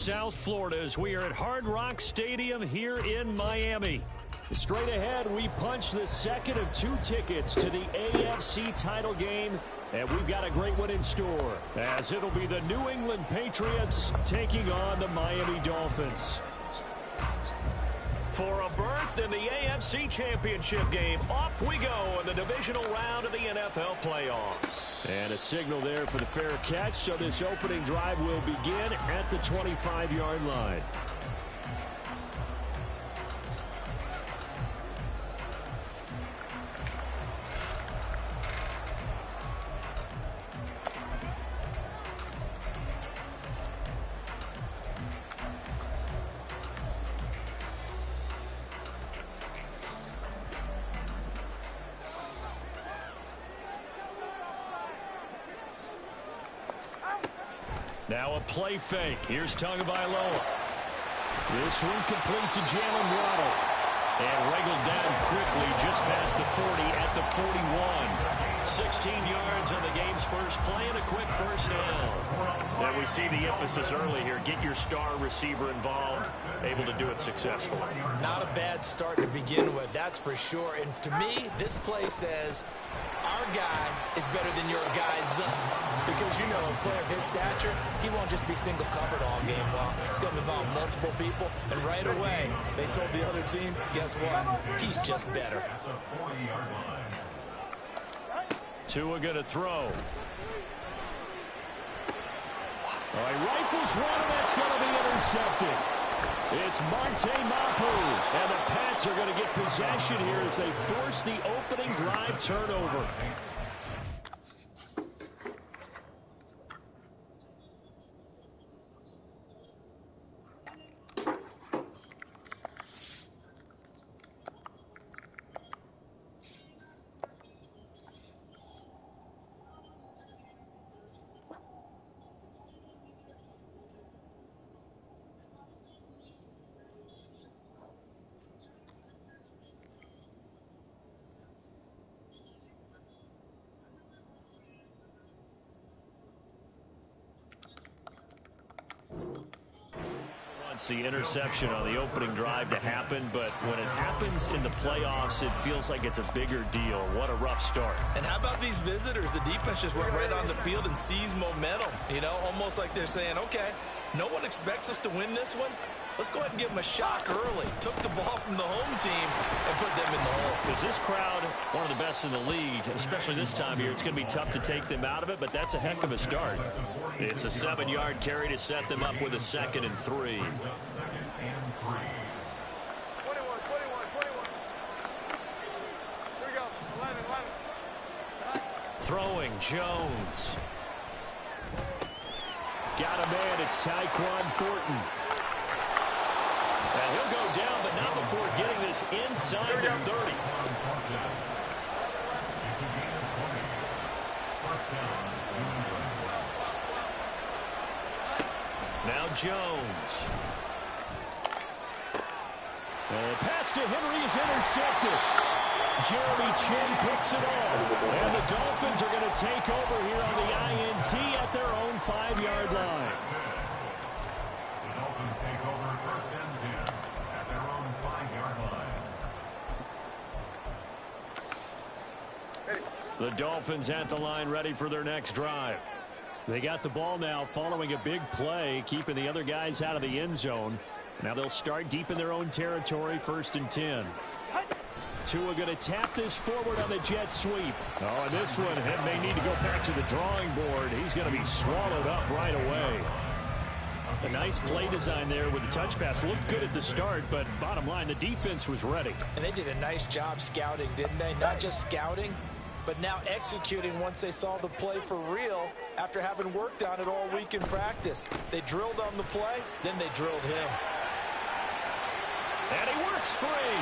South Florida as we are at Hard Rock Stadium here in Miami. Straight ahead, we punch the second of 2 tickets to the AFC title game, and we've got a great one in store, as it'll be the New England Patriots taking on the Miami Dolphins. For a berth in the AFC Championship game, off we go in the divisional round of the NFL playoffs. And a signal there for the fair catch, so this opening drive will begin at the 25-yard line. Now a play fake. Here's Tagovailoa. This one complete to Jalen Waddle. And wriggled down quickly just past the 40 at the 41. 16 yards on the game's first play and a quick first down. And we see the emphasis early here. Get your star receiver involved, able to do it successfully. Not a bad start to begin with, that's for sure. And to me, this play says our guy is better than your guy's because, you know, a player of his stature, he won't just be single covered all game long. He's going to involve multiple people. And right away, they told the other team, guess what? He's just better. Tua going to throw. All right, rifles one, and that's going to be intercepted. It's Marte Mapu, and the Pats are going to get possession here as they force the opening drive turnover. The interception on the opening drive to happen, but when it happens in the playoffs, it feels like it's a bigger deal. What a rough start. And how about these visitors? The defense just went right on the field and seized momentum, you know, almost like they're saying, okay, no one expects us to win this one. Let's go ahead and give them a shock early. Took the ball from the home team and put them in the hole. Because this crowd, one of the best in the league, especially this time of year, it's going to be tough to take them out of it, but that's a heck of a start. It's a 7-yard carry to set them up with a 2nd and 3. 21. Here we go. 11. Throwing, Jones. Got a man, it's Tyquan Thornton. And he'll go down, but not before getting this inside the 30. Now Jones. And pass to Henry is intercepted. Jeremy Chin picks it off. And the Dolphins are going to take over here on the INT at their own 5-yard line. The Dolphins take over 1st and 10 at their own 5-yard line. The Dolphins at the line, ready for their next drive. They got the ball now following a big play, keeping the other guys out of the end zone. Now they'll start deep in their own territory, 1st and 10. Tua going to tap this forward on the jet sweep. Oh, and this one may need to go back to the drawing board. He's going to be swallowed up right away. A nice play design there with the touch pass. Looked good at the start, but bottom line, the defense was ready. And they did a nice job scouting, didn't they? Not just scouting, but now executing once they saw the play for real after having worked on it all week in practice. They drilled on the play, then they drilled him. And he works free.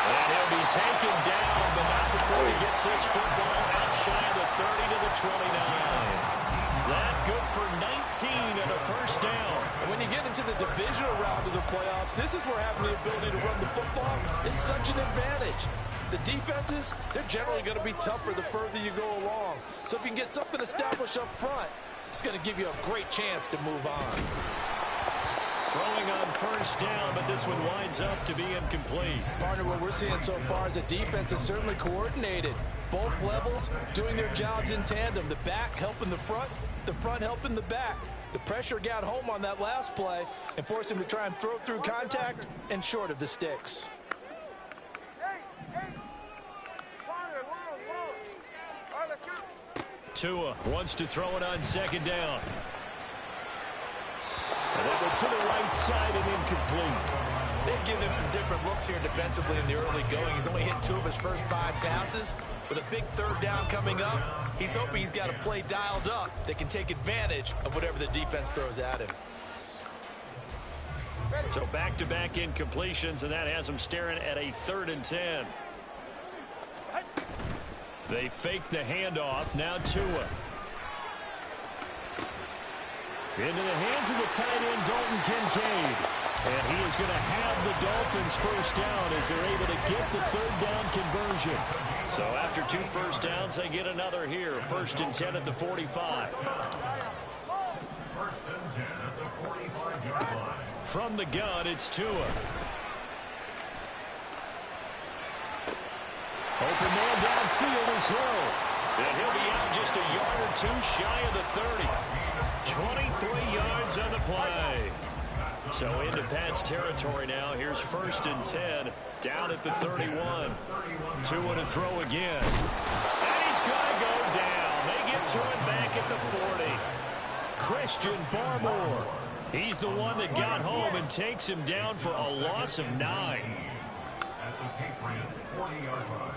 And he'll be taken down, but not before he gets this football out shy of the 30 to the 29. That good for 19 and a first down. And when you get into the divisional round of the playoffs, this is where having the ability to run the football is such an advantage. The defenses, they're generally going to be tougher the further you go along. So if you can get something established up front, it's going to give you a great chance to move on. first down, but this one winds up to be incomplete. Partner, what we're seeing so far is a defense that's certainly coordinated. Both levels doing their jobs in tandem. The back helping the front helping the back. The pressure got home on that last play and forced him to try and throw through contact and short of the sticks. Tua wants to throw it on second down. And that one to the right side and incomplete. They've given him some different looks here defensively in the early going. He's only hit 2 of his first 5 passes. With a big third down coming up, he's hoping he's got a play dialed up that can take advantage of whatever the defense throws at him. So back-to-back incompletions, and that has him staring at a 3rd and 10. They fake the handoff. Now Tua. Into the hands of the tight end, Dalton Kincaid. And he is going to have the Dolphins first down as they're able to get the 3rd down conversion. So after 2 first downs, they get another here. 1st and 10 at the 45. 1st and 10 at the 45-yard line. From the gun, it's Tua. Open man downfield is Hill. And he'll be out just a yard or 2 shy of the 30. 23 yards on the play. So into Pat's territory now. Here's 1st and 10 down at the 31. Tua to throw again. And he's going to go down. They get to him back at the 40. Christian Barmore. He's the one that got home and takes him down for a loss of 9. At the Patriots' 40-yard line.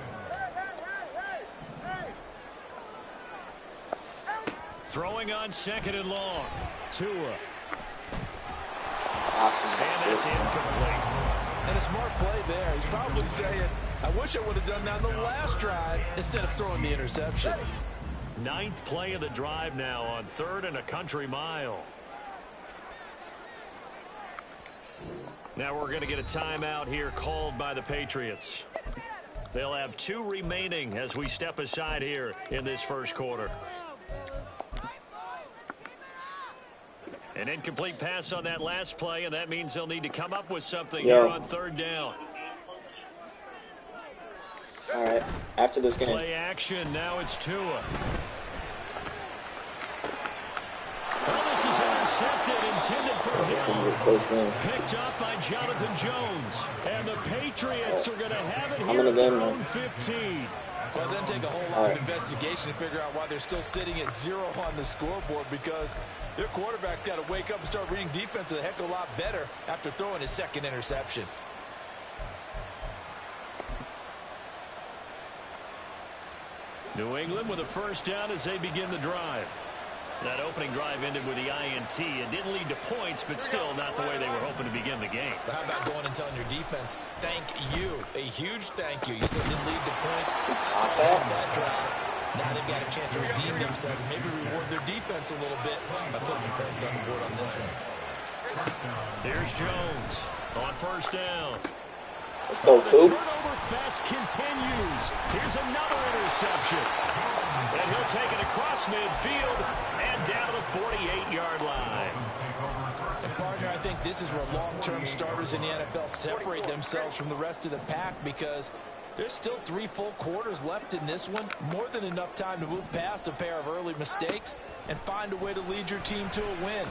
Throwing on 2nd and long. Tua. And And it's incomplete. And a smart play there. He's probably saying, I wish I would have done that on the last drive instead of throwing the interception. 9th play of the drive now on 3rd and a country mile. Now we're going to get a timeout here called by the Patriots. They'll have 2 remaining as we step aside here in this first quarter. An incomplete pass on that last play, and that means they'll need to come up with something here on 3rd down. All right, after this game. Play action, now it's Tua. Well, this is intercepted, intended for It's going to be Hill. a close game. Picked up by Jonathan Jones. And the Patriots are going to have it I'm here in at the game, their man. own 15. Well, it doesn't take a whole lot of investigation to figure out why they're still sitting at 0 on the scoreboard, because their quarterback's got to wake up and start reading defense a heck of a lot better after throwing his 2nd interception. New England with a first down as they begin the drive. That opening drive ended with the INT. It didn't lead to points, but still not the way they were hoping to begin the game. But how about going and telling your defense, thank you, a huge thank you. You said it didn't lead to points. Start off that drive. Now they've got a chance to redeem themselves and maybe reward their defense a little bit by putting some points on the board on this one. Here's Jones on first down. Let's go, The Coop. turnover fest continues. Here's another interception. And he'll take it across midfield and down to the 48-yard line. And partner, I think this is where long-term starters in the NFL separate themselves from the rest of the pack, because there's still 3 full quarters left in this one. More than enough time to move past a pair of early mistakes and find a way to lead your team to a win.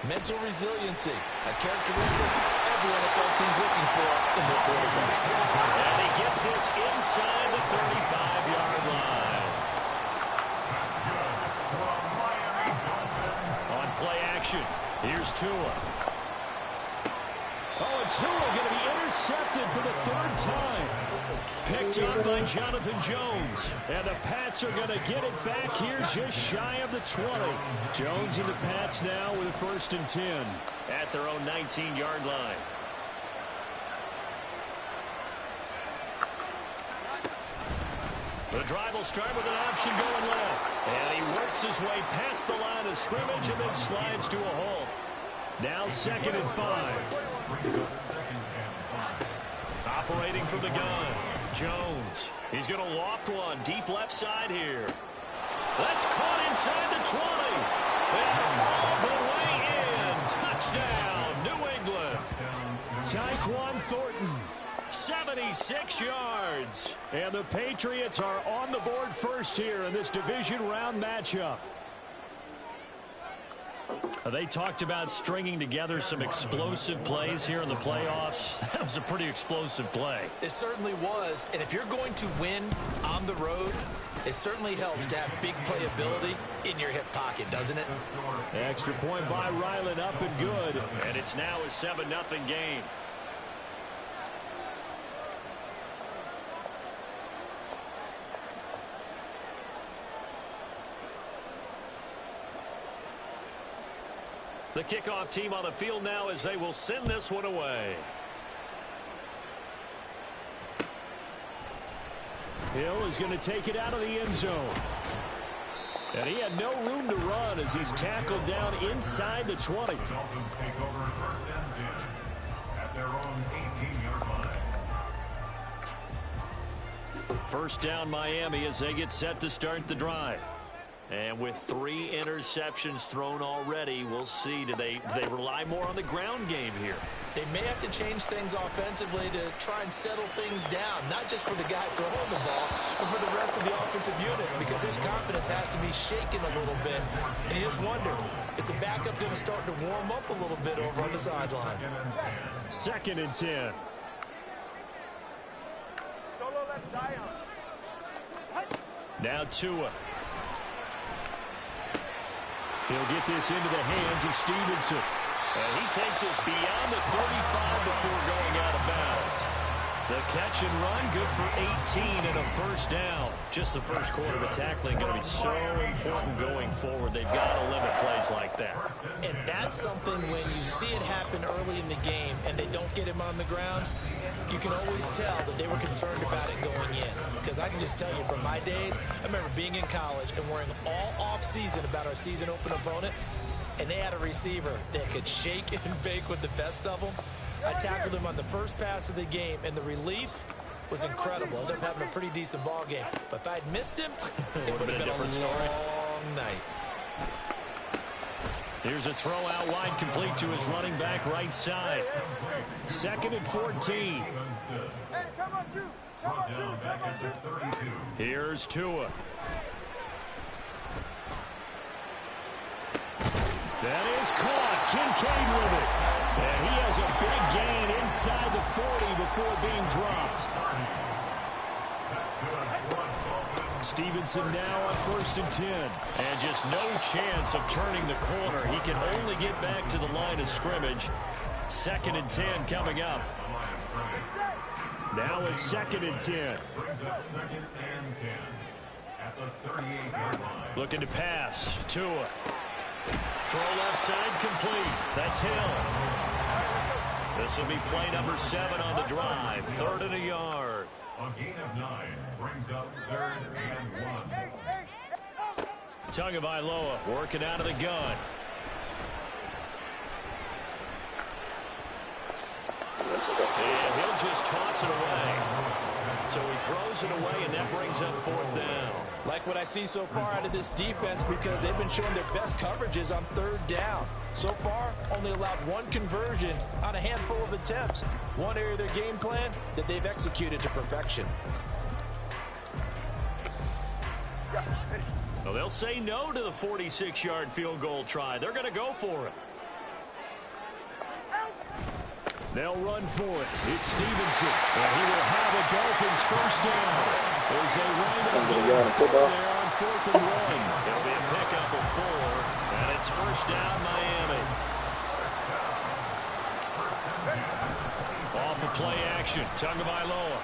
Mental resiliency, a characteristic every NFL team's looking for in their quarterback. And he gets this inside the 35-yard line. On play action, here's Tua. Oh, and Tua going to be intercepted for the 3rd time. Picked up by Jonathan Jones. And the Pats are going to get it back here just shy of the 20. Jones and the Pats now with a 1st and 10 at their own 19-yard line. The drive will start with an option going left. And he works his way past the line of scrimmage and then slides to a halt. Now 2nd and 5. Operating from the gun, Jones. He's going to loft one deep left side here. That's caught inside the 20. And all the way in. Touchdown, New England. Tyquan Thornton, 76 yards. And the Patriots are on the board first here in this division round matchup. They talked about stringing together some explosive plays here in the playoffs. That was a pretty explosive play. It certainly was. And if you're going to win on the road, it certainly helps to have big playability in your hip pocket, doesn't it? Extra point by Ryland, up and good. And it's now a 7-0 game. The kickoff team on the field now as they will send this one away. Hill is going to take it out of the end zone. And he had no room to run as he's tackled down inside the 20. Dolphins take over first and 10 at their own 18-yard line. First down Miami as they get set to start the drive. And with 3 interceptions thrown already, we'll see. Do they rely more on the ground game here? They may have to change things offensively to try and settle things down, not just for the guy throwing the ball, but for the rest of the offensive unit, because his confidence has to be shaken a little bit. And you just wonder, is the backup going to start to warm up a little bit over on the sideline? 2nd and 10. Now Tua. He'll get this into the hands of Stevenson. And he takes us beyond the 35 before going out of bounds. The catch and run, good for 18 and a first down. Just the first quarter, but tackling going to be so important going forward. They've got to limit plays like that. And that's something when you see it happen early in the game and they don't get him on the ground, you can always tell that they were concerned about it going in. Because I can just tell you from my days, I remember being in college and worrying all off-season about our season open opponent, and they had a receiver that could shake and bake with the best of them. I tackled him on the first pass of the game, and the relief was incredible. I ended up having a pretty decent ball game. But if I'd missed him, it would have been a long night. Here's a throw out wide, complete to his running back right side. 2nd and 14. Here's Tua. That is caught. Kincaid with it. And he has a big gain inside the 40 before being dropped. Stevenson now on 1st and 10. And just no chance of turning the corner. He can only get back to the line of scrimmage. 2nd and 10 coming up. Now a 2nd and 10. Brings up 2nd and 10 at the 38-yard line. Looking to pass. Tua. Throw left side complete. That's Hill. This will be play number 7 on the drive. 3rd and a yard. A gain of 9 brings up 3rd and 1. Tagovailoa working out of the gun. And he'll just toss it away. So he throws it away, and that brings up 4th down. Like what I see so far out of this defense, because they've been showing their best coverages on 3rd down. So far, only allowed 1 conversion on a handful of attempts. One area of their game plan that they've executed to perfection. Well, they'll say no to the 46-yard field goal try. They're going to go for it. They'll run for it. It's Stevenson. And he will have a Dolphins first down. As they run up there on 4th and 1. It'll be a pickup of 4. And it's first down Miami. Off the play action. Tagovailoa.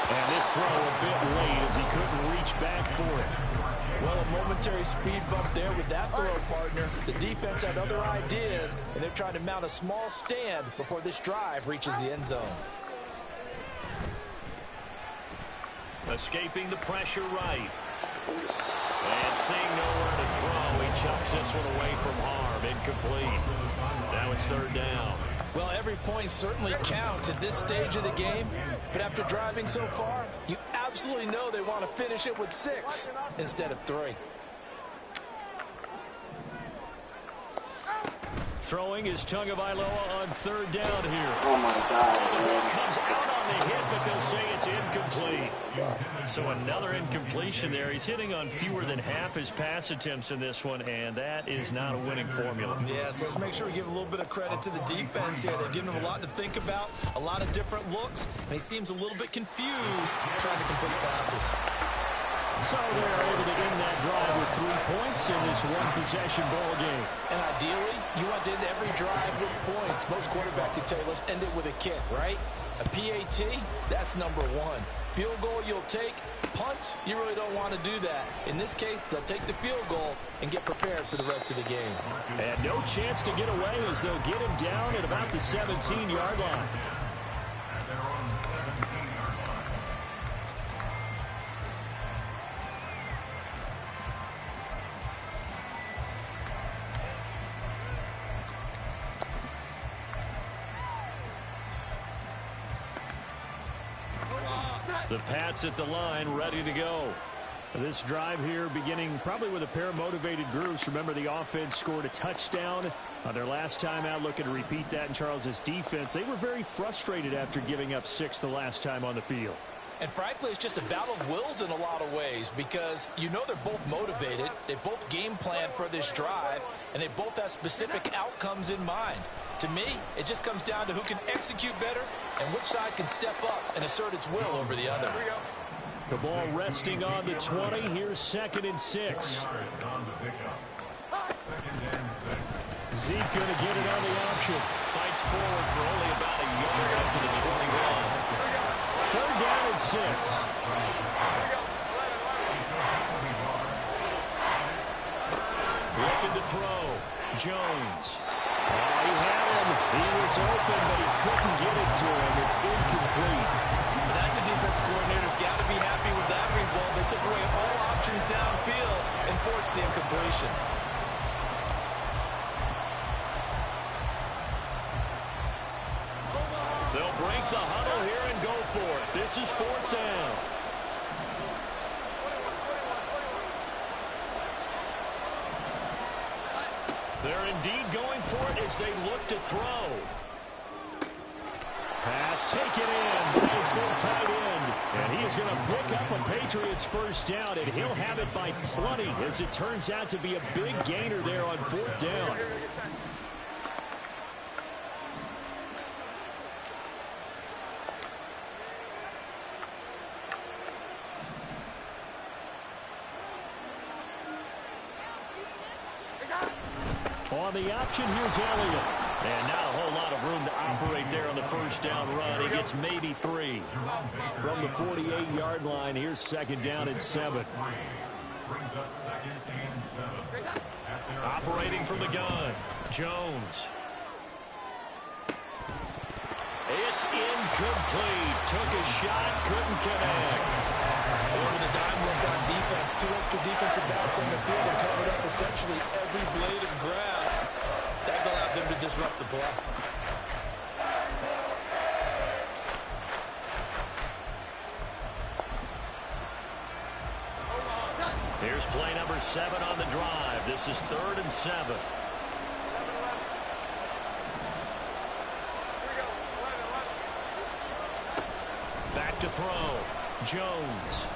And this throw a bit late as he couldn't reach back for it. Well, a momentary speed bump there with that throw partner. The defense had other ideas, and they're trying to mount a small stand before this drive reaches the end zone. Escaping the pressure right. And seeing nowhere to throw, he chucks this one away from harm. Incomplete. Now it's 3rd down. Well, every point certainly counts at this stage of the game, but after driving so far, you absolutely know they want to finish it with 6 instead of 3. Throwing is Tagovailoa on third down here. Oh my God, man. Comes out on the hit, but they'll say it's incomplete. So another incompletion there. He's hitting on fewer than half his pass attempts in this one, and that is not a winning formula. Yeah, so let's make sure we give a little bit of credit to the defense here. They've given him a lot to think about, a lot of different looks, and he seems a little bit confused trying to complete passes. So they're able to end that drive with 3 points in this one-possession ball game. And ideally, you want to end every drive with points. Most quarterbacks would tell you, let's end it with a kick, right? A PAT, that's number one. Field goal you'll take. Punts, you really don't want to do that. In this case, they'll take the field goal and get prepared for the rest of the game. And no chance to get away as they'll get him down at about the 17-yard line. At their own 17-yard line. The Pats at the line, ready to go. This drive here beginning probably with a pair of motivated groups. Remember, the offense scored a touchdown on their last time out. Looking to repeat that in Charles's defense. They were very frustrated after giving up 6 the last time on the field. And frankly, it's just a battle of wills in a lot of ways because you know they're both motivated. They both game plan for this drive, and they both have specific outcomes in mind. To me, it just comes down to who can execute better and which side can step up and assert its will over the other. The ball resting on the 20. Here's 2nd and 6. Yards on the pickup. 2nd and 6. Zeke going to get it on the option. Fights forward for only about a yard after the 21. 3rd down and 6. Looking to throw. Jones. He had him. He was open, but he couldn't get it to him. It's incomplete. That's a defense coordinator's got to be happy with that result. They took away all options downfield and forced the incompletion. They'll break the huddle here and go for it. This is 4th down. They're indeed going for it as they look to throw. Pass taken in by his big tight end. And he is going to pick up a Patriots 1st down, and he'll have it by plenty as it turns out to be a big gainer there on 4th down. On the option, here's Elliott. And not a whole lot of room to operate there on the 1st down run. He gets maybe 3. From the 48-yard line, here's 2nd down and 7. Brings up 2nd and 7. Operating from the gun, Jones. It's incomplete. Took a shot, couldn't connect. Going to the dime look on defense. 2 extra defensive backs on the field and covered up essentially every blade of grass. That allowed them to disrupt the play. Here's play number 7 on the drive. This is 3rd and 7. Back to throw. Jones.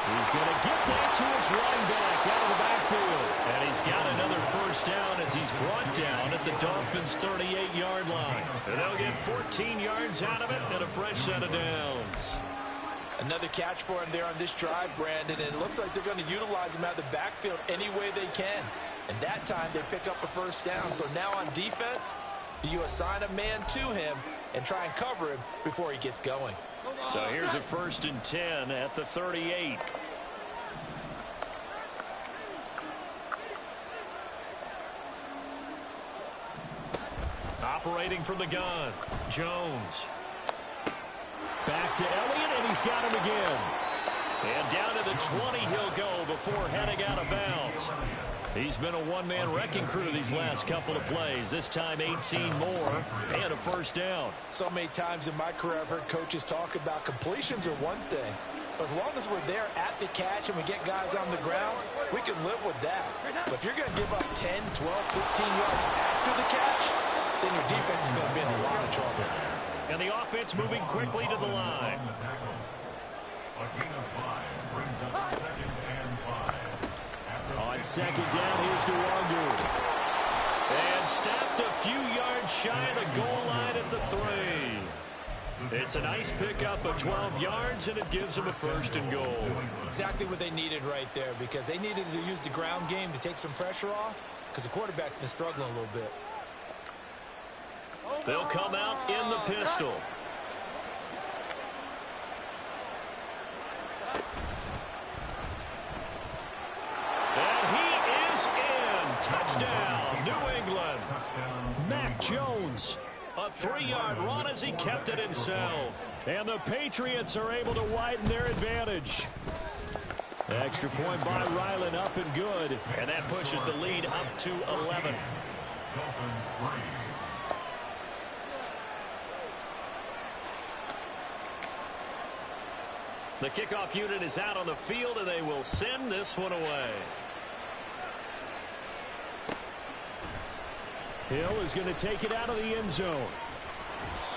He's going to get that to his running back out of the backfield. And he's got another 1st down as he's brought down at the Dolphins' 38-yard line. And they'll get 14 yards out of it and a fresh set of downs. Another catch for him there on this drive, Brandon, and it looks like they're going to utilize him out of the backfield any way they can. And that time they pick up a 1st down. So now on defense, do you assign a man to him and try and cover him before he gets going? So here's a 1st and 10 at the 38. Operating from the gun, Jones. Back to Elliott, and he's got him again. And down to the 20 he'll go before heading out of bounds. He's been a one-man wrecking crew these last couple of plays. This time 18 more and a 1st down. So many times in my career I've heard coaches talk about completions are one thing. As long as we're there at the catch and we get guys on the ground, we can live with that. But if you're going to give up 10, 12, 15 yards after the catch, then your defense is going to be in a lot of trouble. And the offense moving quickly to the line. On second down, here's Nwangu. And snapped a few yards shy of the goal line at the 3. It's a nice pickup of 12 yards, and it gives them a 1st and goal. Exactly what they needed right there, because they needed to use the ground game to take some pressure off, because the quarterback's been struggling a little bit. They'll come out in the pistol. And he is in. Touchdown, New England. Mac Jones. A 3-yard run as he kept it himself. And the Patriots are able to widen their advantage. Extra point by Ryland, up and good. And that pushes the lead up to 11. The kickoff unit is out on the field, and they will send this one away. Hill is going to take it out of the end zone.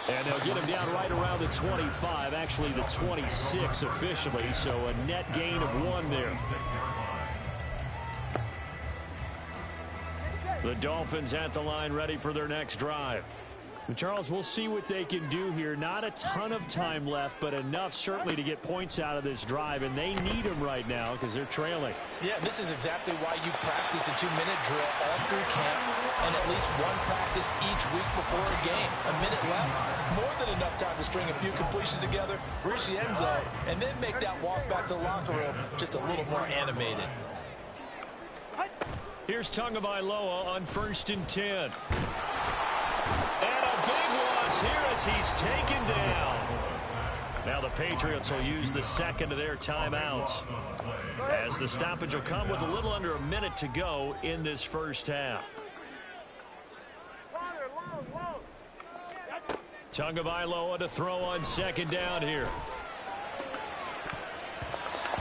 And they'll get him down right around the 25, actually the 26 officially, so a net gain of 1 there. The Dolphins at the line ready for their next drive. Charles, we'll see what they can do here. Not a ton of time left, but enough certainly to get points out of this drive, and they need them right now because they're trailing. Yeah, this is exactly why you practice a 2-minute drill all through camp and at least one practice each week before a game. A minute left, more than enough time to string a few completions together, reach the end zone, and then make that walk back to the locker room just a little more animated. Here's Tagovailoa on 1st and 10. And a big loss here as he's taken down. Now the Patriots will use the second of their timeouts, as the stoppage will come with a little under a minute to go in this first half. Tagovailoa to throw on 2nd down here.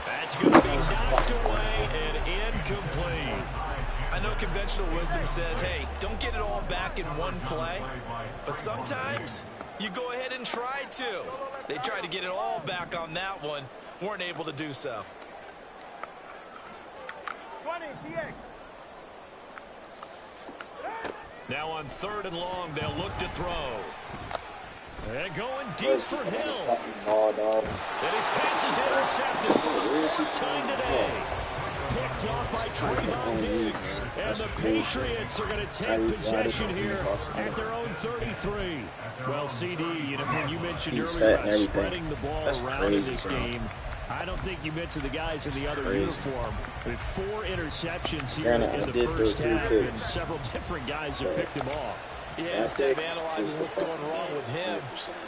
That's going to be knocked away and incomplete. I know conventional wisdom says, hey, don't get it all back in one play. But sometimes you go ahead and try to. They tried to get it all back on that one. Weren't able to do so. 20, TX. Now on 3rd and long, they'll look to throw. And going deep for Hill. And his pass is intercepted for the 3rd time today. Picked off by Trayvon Diggs. And the Patriots are going to take possession here at their own 33. Well, CD, when you mentioned earlier about spreading the ball around in this game, I don't think you mentioned the guys in the other uniform. With 4 interceptions here in the first half, and several different guys have picked him off. Yeah, instead of analyzing what's going wrong with him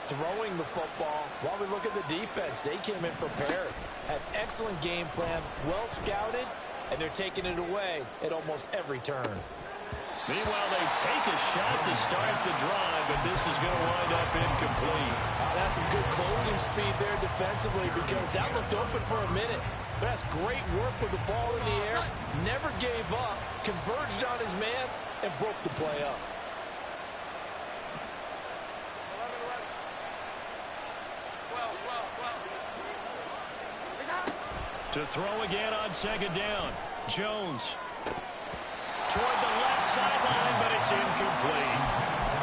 throwing the football, while we look at the defense, they came in prepared. Had excellent game plan, well scouted, and they're taking it away at almost every turn. Meanwhile, they take a shot to start the drive, but this is going to wind up incomplete. That's some good closing speed there defensively, because that looked open for a minute. But that's great work with the ball in the air. Never gave up, converged on his man, and broke the play up. To throw again on 2nd down. Jones toward the left sideline, but it's incomplete.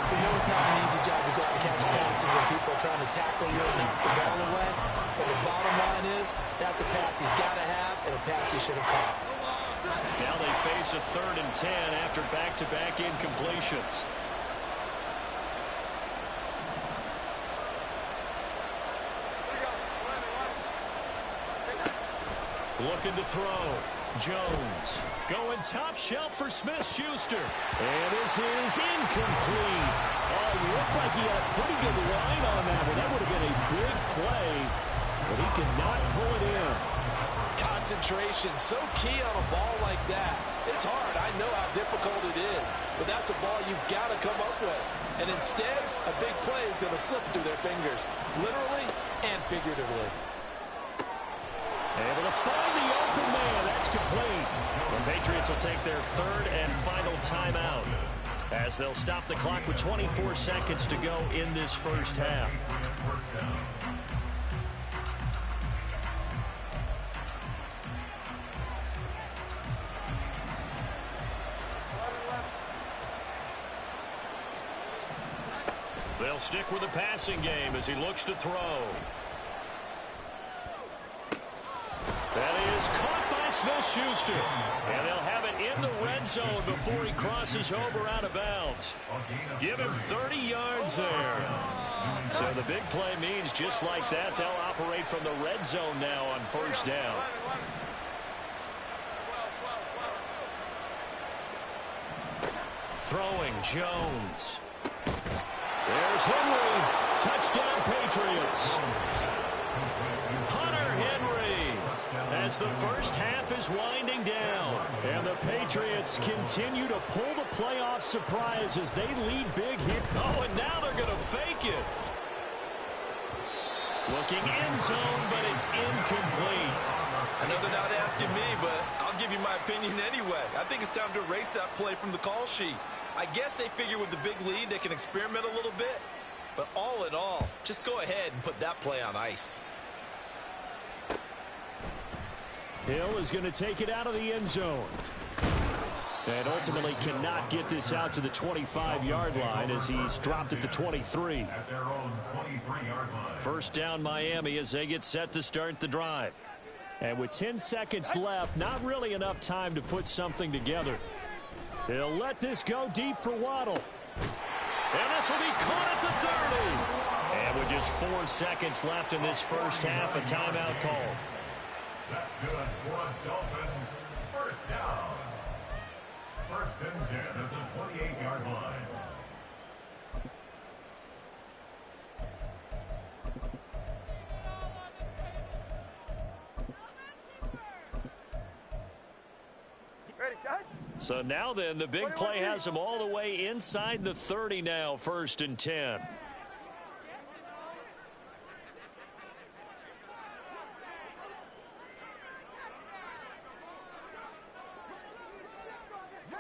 You know it's not an easy job to go out and catch passes when people are trying to tackle you and knock the ball away. But the bottom line is, that's a pass he's got to have and a pass he should have caught. Now they face a 3rd and 10 after back-to-back incompletions. Looking to throw. Jones going top shelf for Smith-Schuster. And this is incomplete. Oh, it looked like he had a pretty good line on that one. That would have been a big play, but he cannot pull it in. Concentration, so key on a ball like that. It's hard. I know how difficult it is, but that's a ball you've got to come up with. And instead, a big play is going to slip through their fingers, literally and figuratively. Able to find the open man. That's complete. The Patriots will take their third and final timeout as they'll stop the clock with 24 seconds to go in this first half. They'll stick with the passing game as he looks to throw. That is caught by Smith-Schuster. And they'll have it in the red zone before he crosses over out of bounds. Give him 30 yards there. So the big play means just like that, they'll operate from the red zone now on first down. Throwing Jones. There's Henry. Touchdown, Patriots. Hunter Henry as the first half is winding down. And the Patriots continue to pull the playoff surprise as they lead big here. Oh, and now they're going to fake it. Looking end zone, but it's incomplete. I know they're not asking me, but I'll give you my opinion anyway. I think it's time to erase that play from the call sheet. I guess they figure with the big lead they can experiment a little bit. But all in all, just go ahead and put that play on ice. Hill is going to take it out of the end zone. And ultimately cannot get this out to the 25-yard line as he's dropped at the 23. At their own 23-yard line. First down Miami as they get set to start the drive. And with 10 seconds left, not really enough time to put something together. He'll let this go deep for Waddle. And this will be caught at the 30. And with just 4 seconds left in this first half, a timeout call. That's good for a Dolphins first down. First and 10 at the 28-yard line. Ready, shot. So now then, the big play has them all the way inside the 30 now, first and 10.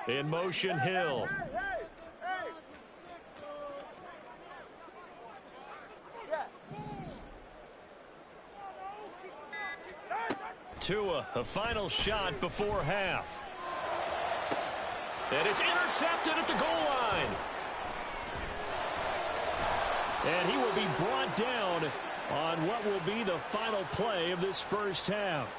In motion, Hill. Tua, a final shot before half. And it's intercepted at the goal line. And he will be brought down on what will be the final play of this first half.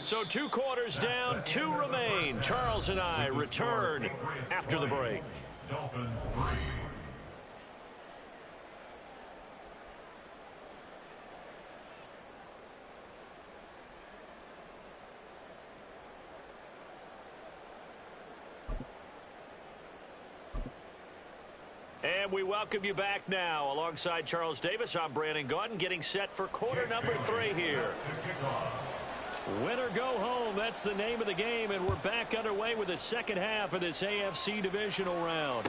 So 2 quarters down, 2 remain. Charles and I return after the break. Dolphins 3. And we welcome you back now. Alongside Charles Davis, I'm Brandon Gaudin, getting set for quarter number 3 here. Win or go home, that's the name of the game, and we're back underway with the second half of this AFC divisional round.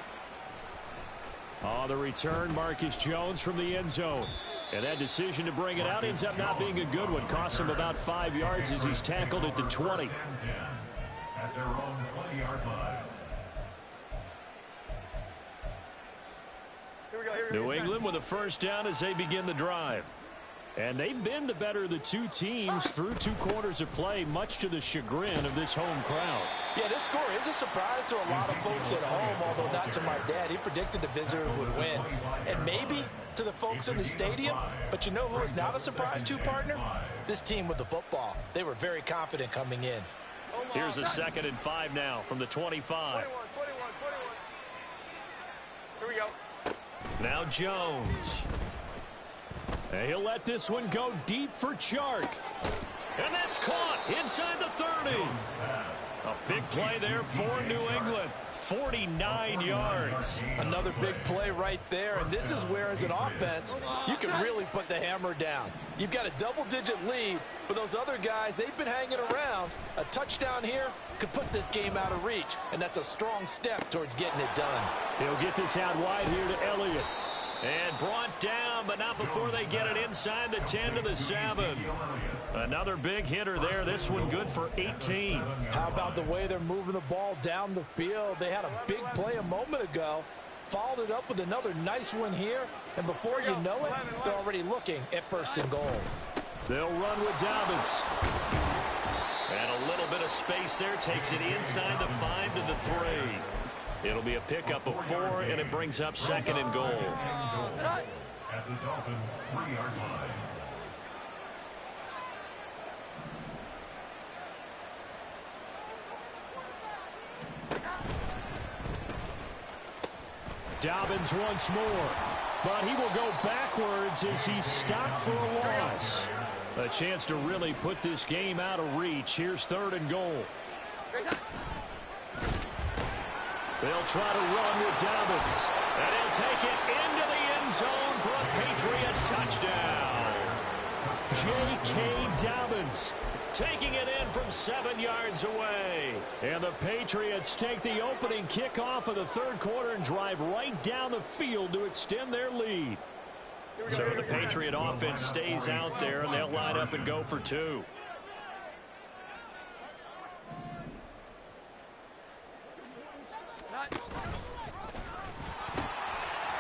On the return, Marcus Jones from the end zone. And that decision to bring it out ends up not being a good one. Costs him about 5 yards as he's tackled at the 20. At their own 20-yard line. New England with a first down as they begin the drive. And they've been the better of the 2 teams through 2 quarters of play, much to the chagrin of this home crowd. Yeah, this score is a surprise to a lot of folks at home, although not to my dad. He predicted the visitors would win. And maybe to the folks in the stadium, but you know who is not a surprise to, partner? This team with the football. They were very confident coming in. Here's a 2nd and 5 now from the 25. 21. Here we go. Now Jones. And he'll let this one go deep for Chark. And that's caught inside the 30. A big play there for New England. 49 yards. Another big play right there, and this is where, as an offense, you can really put the hammer down. You've got a double-digit lead, but those other guys, they've been hanging around. A touchdown here could put this game out of reach, and that's a strong step towards getting it done. He'll get this out wide here to Elliott. And brought down, but not before they get it inside the 10 to the 7. Another big hitter there. This one good for 18. How about the way they're moving the ball down the field? They had a big play a moment ago. Followed it up with another nice one here. And before you know it, they're already looking at 1st and goal. They'll run with Dobbins. And a little bit of space there. Takes it inside the 5 to the 3. It'll be a pickup of 4, and it brings up 2nd and goal. At the Dolphins' 3-yard line. Dobbins once more, but he will go backwards as he's stopped for a loss. A chance to really put this game out of reach. Here's 3rd and goal. They'll try to run with Dobbins, and he'll take it into the end zone for a Patriot touchdown. J.K. Dobbins taking it in from 7 yards away. And the Patriots take the opening kickoff of the 3rd quarter and drive right down the field to extend their lead. So the Patriot offense stays out there, and they'll line up and go for 2.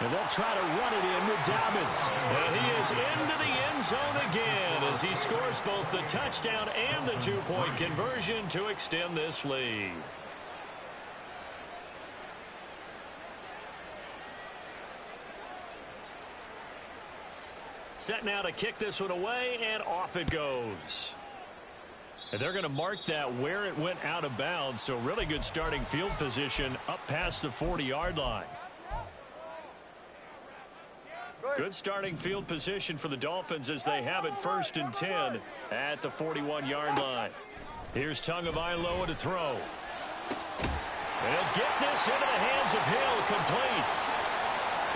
And they'll try to run it in with Dobbins. And he is into the end zone again as he scores both the touchdown and the 2-point conversion to extend this lead. Set now to kick this one away, and off it goes. And they're going to mark that where it went out of bounds, so really good starting field position up past the 40-yard line. Good starting field position for the Dolphins as they have it 1st and 10 at the 41-yard line. Here's Tagovailoa to throw. They'll get this into the hands of Hill, complete.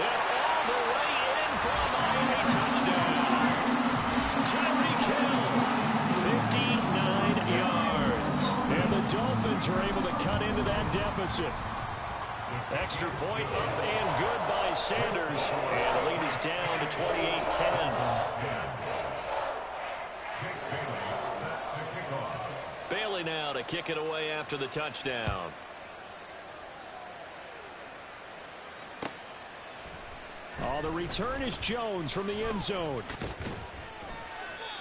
And all the way in for a Miami touchdown. Tyreek Hill, 59 yards. And the Dolphins are able to cut into that deficit. Extra point up and good by Sanders. And the lead is down to 28-10. Bailey now to kick it away after the touchdown. Oh, the return is Jones from the end zone.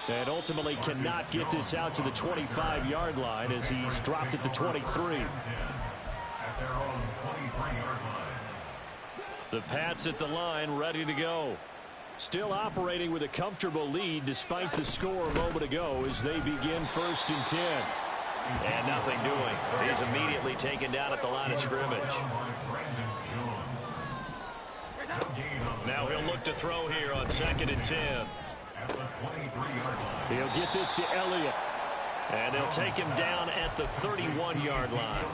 And ultimately cannot get this out to the 25-yard line as he's dropped at the 23. The Pats at the line, ready to go. Still operating with a comfortable lead despite the score a moment ago as they begin 1st and 10. And nothing doing. He's immediately taken down at the line of scrimmage. Now he'll look to throw here on 2nd and 10. He'll get this to Elliott. And they'll take him down at the 31-yard line.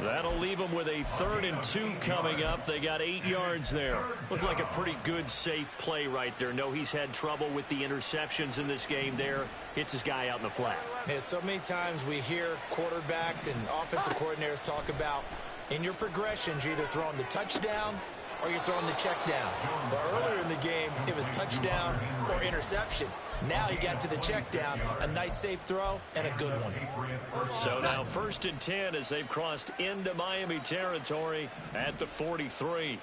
That'll leave him with a 3rd and 2 coming up. They got 8 yards there. Looked like a pretty good, safe play right there. No, he's had trouble with the interceptions in this game there. Hits his guy out in the flat. Yeah, so many times we hear quarterbacks and offensive coordinators talk about in your progressions, you're either throwing the touchdown or you're throwing the check down. But earlier in the game, it was touchdown or interception. Now he got to the check down, a nice safe throw, and a good one. So now 1st and 10 as they've crossed into Miami territory at the 43. Here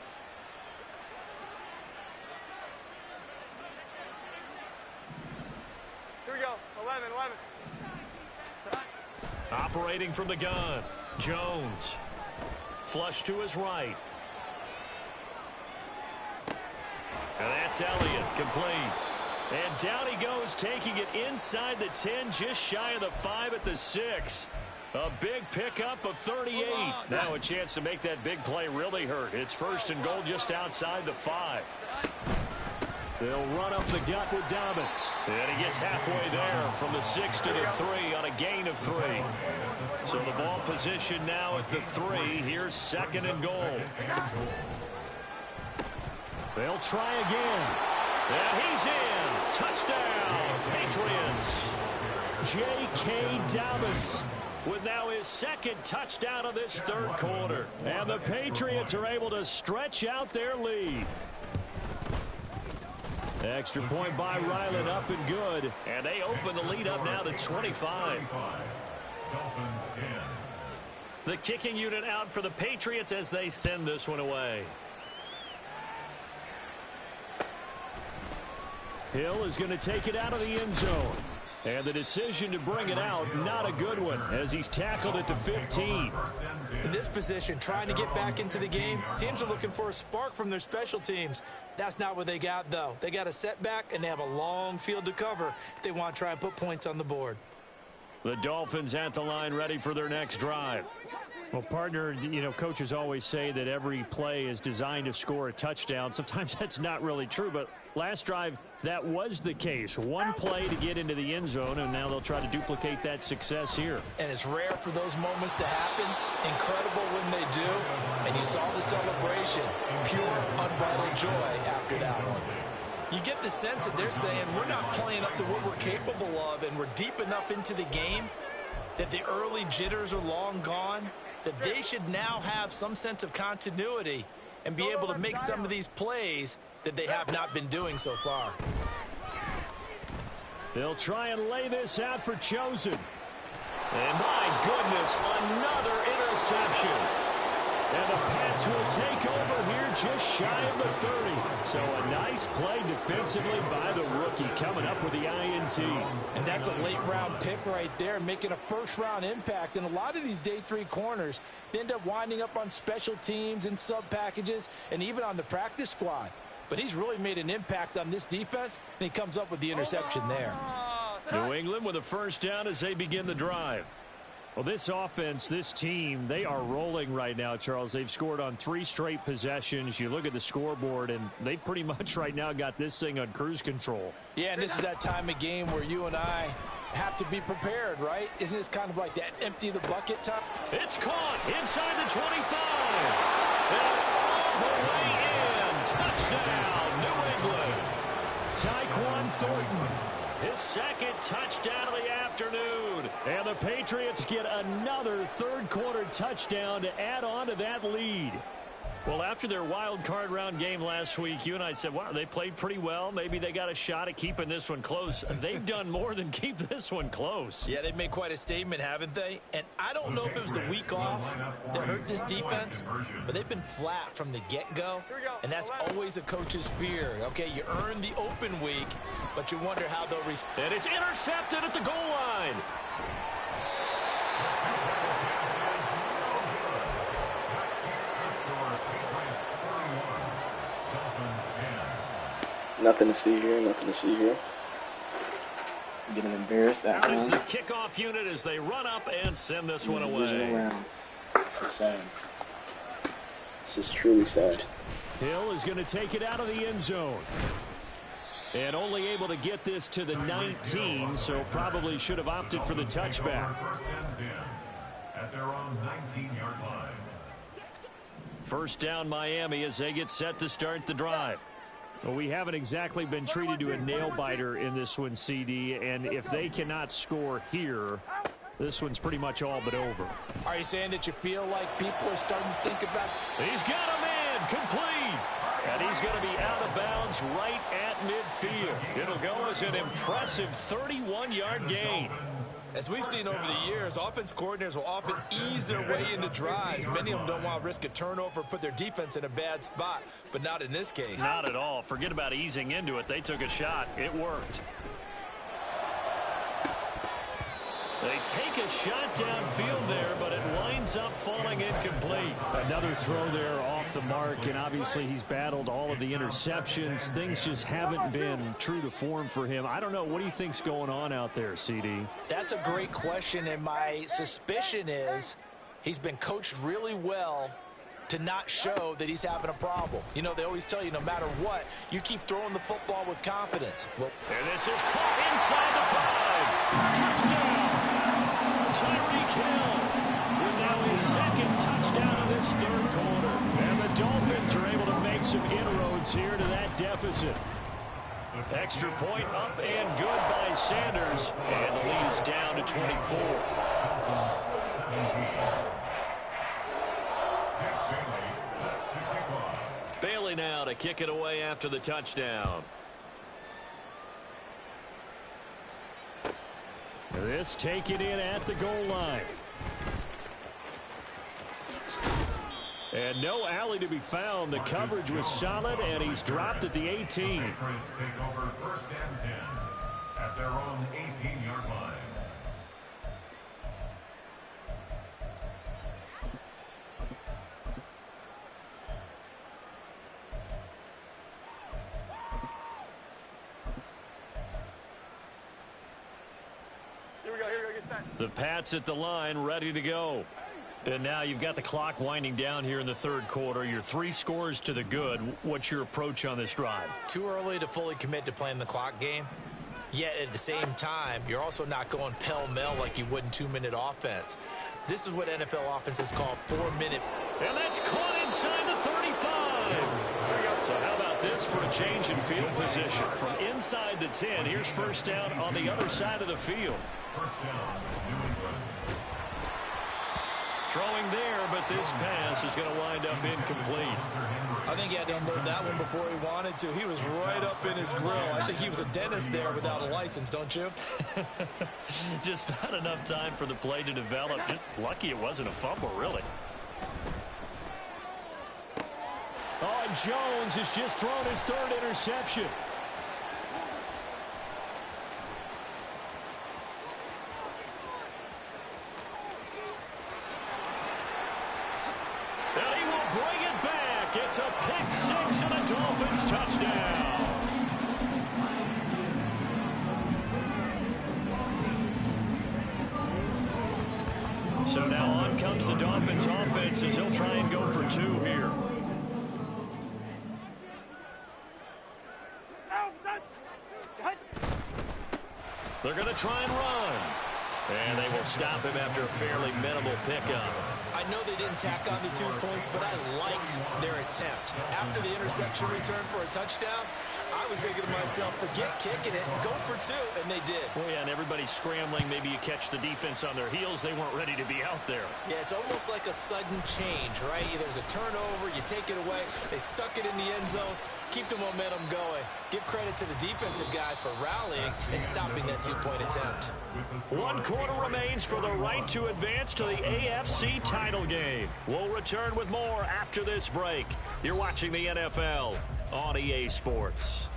we go. 11. Operating from the gun, Jones. Flush to his right. And that's Elliott, complete. And down he goes, taking it inside the 10, just shy of the 5 at the 6. A big pickup of 38. Now a chance to make that big play really hurt. It's 1st and goal just outside the 5. They'll run up the gut with Dobbins. And he gets halfway there from the 6 to the 3 on a gain of 3. So the ball position now at the 3. Here's 2nd and goal. They'll try again. And he's in. Touchdown, Patriots. J.K. Dobbins with now his 2nd touchdown of this 3rd quarter. And the Patriots are able to stretch out their lead. Extra point by Ryland, up and good. And they open the lead up now to 25. Dolphins 10. The kicking unit out for the Patriots as they send this one away. Hill is going to take it out of the end zone. And the decision to bring it out, not a good one, as he's tackled at the 15. In this position, trying to get back into the game, teams are looking for a spark from their special teams. That's not what they got, though. They got a setback, and they have a long field to cover if they want to try and put points on the board. The Dolphins at the line, ready for their next drive. Well, partner, you know, coaches always say that every play is designed to score a touchdown. Sometimes that's not really true, but last drive, that was the case. One play to get into the end zone, and now they'll try to duplicate that success here. And it's rare for those moments to happen. Incredible when they do. And you saw the celebration. Pure, unbridled joy after that one. You get the sense that they're saying we're not playing up to what we're capable of, and we're deep enough into the game that the early jitters are long gone, that they should now have some sense of continuity and be able to make some of these plays that they have not been doing so far. They'll try and lay this out for Chosen. And my goodness, another interception. And the Pats will take over here just shy of the 30. So a nice play defensively by the rookie, coming up with the INT. And that's a late-round pick right there, making a first-round impact. And a lot of these day 3 corners, they end up winding up on special teams and sub-packages and even on the practice squad. But he's really made an impact on this defense, and he comes up with the interception there. New England with a first down as they begin the drive. Well, this offense, this team, they are rolling right now, Charles. They've scored on 3 straight possessions. You look at the scoreboard, and they pretty much right now got this thing on cruise control. Yeah, and this is that time of game where you and I have to be prepared, right? Isn't this kind of like that empty the bucket time? It's caught inside the 25. And all the way in. Touchdown, New England. Tyquan Thornton. His second touchdown of the afternoon. And the Patriots get another third-quarter touchdown to add on to that lead. Well, after their wild card round game last week, you and I said, wow, they played pretty well. Maybe they got a shot at keeping this one close. They've done more than keep this one close. Yeah, they've made quite a statement, haven't they? And I don't know if it was the week off that hurt this defense, but they've been flat from the get-go, and that's always a coach's fear. Okay, you earn the open week, but you wonder how they'll respond. And it's intercepted at the goal line. Nothing to see here. Nothing to see here. Getting embarrassed that Out is time. the kickoff unit as they run up and send this one Divisional away. round. This is sad. This is truly sad. Hill is going to take it out of the end zone. And only able to get this to the 19, so probably should have opted for the touchback. First and 10 at their own 19-yard line. First down Miami as they get set to start the drive. Well, we haven't exactly been treated to a nail-biter in this one, CD, and if they cannot score here, this one's pretty much all but over. Are you saying that you feel like people are starting to think about... He's got a man complete, and he's going to be out of bounds right at midfield. It'll go as an impressive 31-yard gain. As we've seen over the years, offense coordinators will often ease their way into drives. Many of them don't want to risk a turnover or put their defense in a bad spot, but not in this case. Not at all. Forget about easing into it. They took a shot. It worked. They take a shot downfield there, but it winds up falling incomplete. Another throw there off the mark, and obviously he's battled all of the interceptions. Things just haven't been true to form for him. I don't know. What do you think's going on out there, CD? That's a great question, and my suspicion is he's been coached really well to not show that he's having a problem. You know, they always tell you no matter what, you keep throwing the football with confidence. Well, and this is caught inside the 5. Touchdown! Tyreek Hill with now his second touchdown of this third quarter. And the Dolphins are able to make some inroads here to that deficit. Extra point up and good by Sanders. And the lead is down to 24. Bailey now to kick it away after the touchdown. This taken in at the goal line. And no alley to be found. The coverage was solid, and he's dropped at the 18. The Patriots take over 1st and 10 at their own 18-yard line. Here we go, get set. The Pats at the line, ready to go. And now you've got the clock winding down here in the 3rd quarter. You're 3 scores to the good. What's your approach on this drive? Too early to fully commit to playing the clock game. Yet at the same time, you're also not going pell-mell like you would in 2-minute offense. This is what NFL offenses call 4-minute. And that's caught inside the 35. So how about this for a change in field position? From inside the 10, here's 1st down on the other side of the field. 1st down, New England. Throwing there, but this pass is going to wind up incomplete. I think he had to unload that one before he wanted to. He was right up in his grill. I think he was a dentist there without a license, don't you? Just not enough time for the play to develop. Just lucky it wasn't a fumble, really. Oh, and Jones has just thrown his 3rd interception. It's a pick 6 and a Dolphins touchdown. So now on comes the Dolphins offense as he'll try and go for 2 here. They're going to try and run. And they will stop him after a fairly minimal pickup. I know they didn't tack on the 2 points, but I liked their attempt. After the interception return for a touchdown, I was thinking to myself, forget kicking it, go for 2, and they did. Well, yeah, and everybody's scrambling. Maybe you catch the defense on their heels. They weren't ready to be out there. Yeah, it's almost like a sudden change, right? There's a turnover, you take it away. They stuck it in the end zone. Keep the momentum going. Give credit to the defensive guys for rallying and stopping that 2-point attempt. 1 quarter remains for the right to advance to the AFC title game. We'll return with more after this break. You're watching the NFL on EA Sports.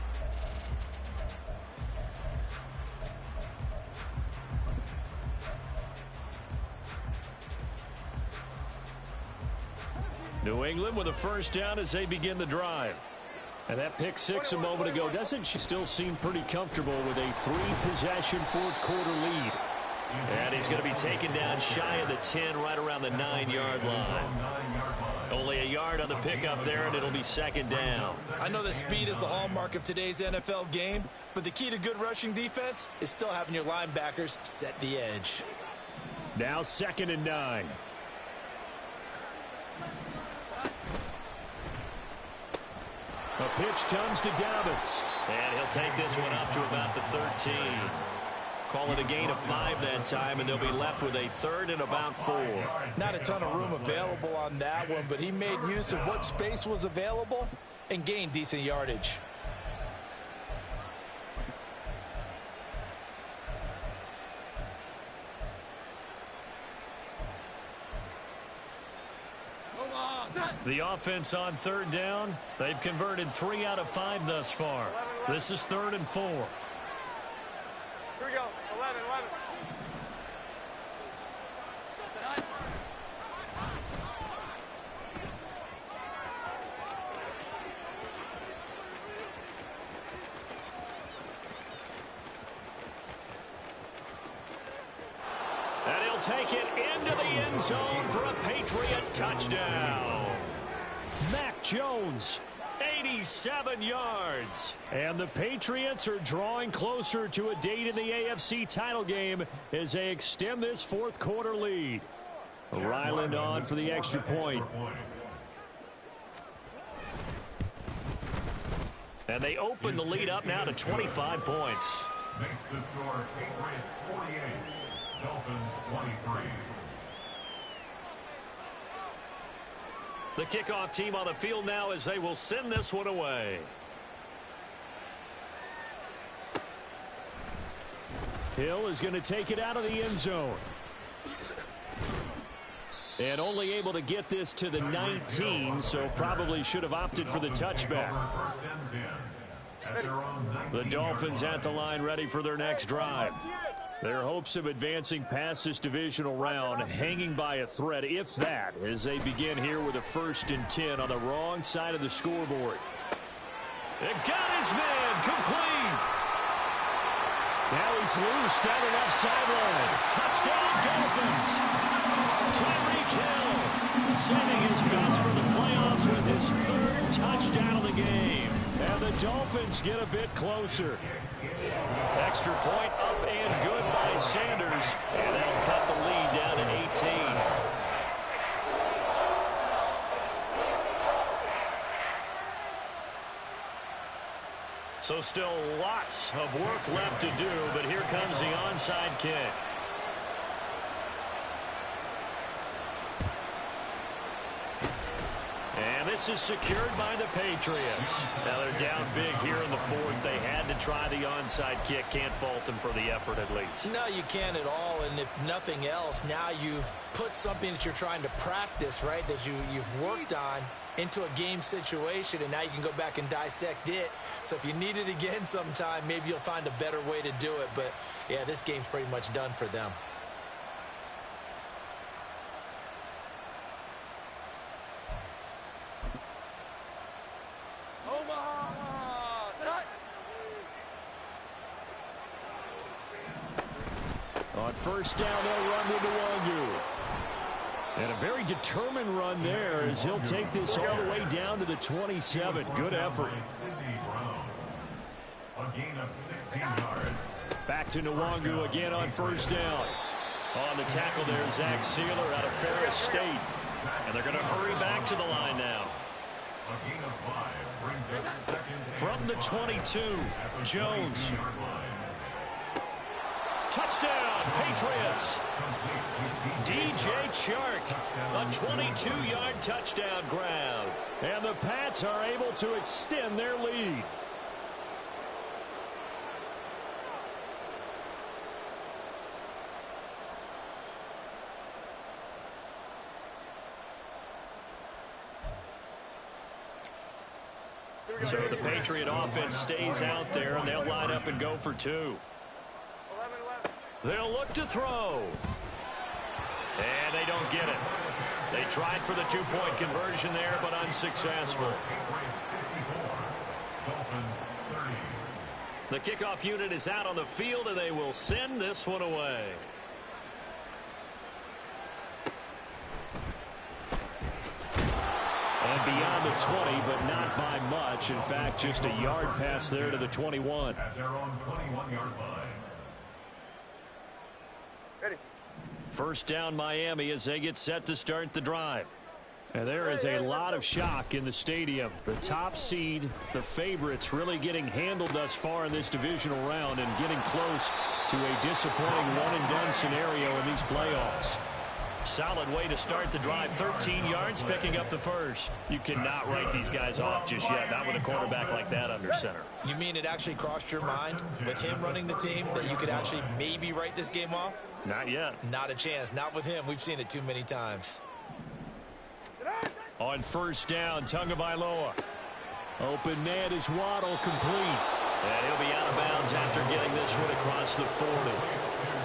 New England with a 1st down as they begin the drive. And that pick 6 a moment ago, doesn't she still seem pretty comfortable with a 3-possession 4th quarter lead? And he's going to be taken down shy of the 10, right around the 9-yard line. Only a yard on the pickup there, and it'll be 2nd down. I know that speed is the hallmark of today's NFL game, but the key to good rushing defense is still having your linebackers set the edge. Now 2nd and 9. A pitch comes to Dobbins, and he'll take this one up to about the 13. Call it a gain of 5 that time, and they'll be left with a 3rd and about 4. Not a ton of room available on that one, but he made use of what space was available and gained decent yardage. The offense on 3rd down. They've converted 3 out of 5 thus far. This is 3rd and 4. Here we go, 11. And he'll take it into the end zone for a Patriot touchdown. Mac Jones, 87 yards. And the Patriots are drawing closer to a date in the AFC title game as they extend this 4th quarter lead. Ryland on for the extra point. And they open the lead up now to 25 points. Makes the score Patriots 48, Dolphins 23. The kickoff team on the field now as they will send this one away. Hill is going to take it out of the end zone. And only able to get this to the 19, so probably should have opted for the touchback. The Dolphins at the line ready for their next drive. Their hopes of advancing past this divisional round hanging by a thread, if that, as they begin here with a 1st and 10 on the wrong side of the scoreboard. It got his man complete. Now he's loose down the left sideline. Touchdown, Dolphins. Tyreek Hill saving his best for the playoffs with his 3rd touchdown of the game. And the Dolphins get a bit closer. Extra point up and good by Sanders. And that'll cut the lead down to 18. So still lots of work left to do, but here comes the onside kick. And this is secured by the Patriots. Now they're down big here in the 4th. They had to try the onside kick. Can't fault them for the effort at least. No, you can't at all. And if nothing else, now you've put something that you're trying to practice, right, that you've worked on into a game situation, and now you can go back and dissect it. So if you need it again sometime, maybe you'll find a better way to do it. But, yeah, this game's pretty much done for them. On 1st down, they'll run with Nwangu. And a very determined run there as he'll take this all the way down to the 27. Good effort. Back to Nwangu again on 1st down. On the tackle there, Zach Sealer out of Ferris State. And they're going to hurry back to the line now. From the 22, Jones. Touchdown, Patriots. DJ Chark, a 22-yard touchdown grab. And the Pats are able to extend their lead. So the Patriot offense stays out there, and they'll line up and go for 2. They'll look to throw. And they don't get it. They tried for the 2-point conversion there, but unsuccessful. The kickoff unit is out on the field, and they will send this one away. And beyond the 20, but not by much. In fact, just a yard pass there to the 21. At their own 21-yard line. Ready. 1st down Miami as they get set to start the drive. And there is a lot of shock in the stadium. The top seed, the favorites, really getting handled thus far in this divisional round and getting close to a disappointing one-and-done scenario in these playoffs. Solid way to start the drive. 13 yards, picking up the 1st. You cannot write these guys off just yet, not with a quarterback like that under center. You mean it actually crossed your mind with him running the team that you could actually maybe write this game off? Not yet. Not a chance. Not with him. We've seen it too many times. On 1st down, Tagovailoa. Open man is Waddle, complete. And he'll be out of bounds after getting this one across the 40.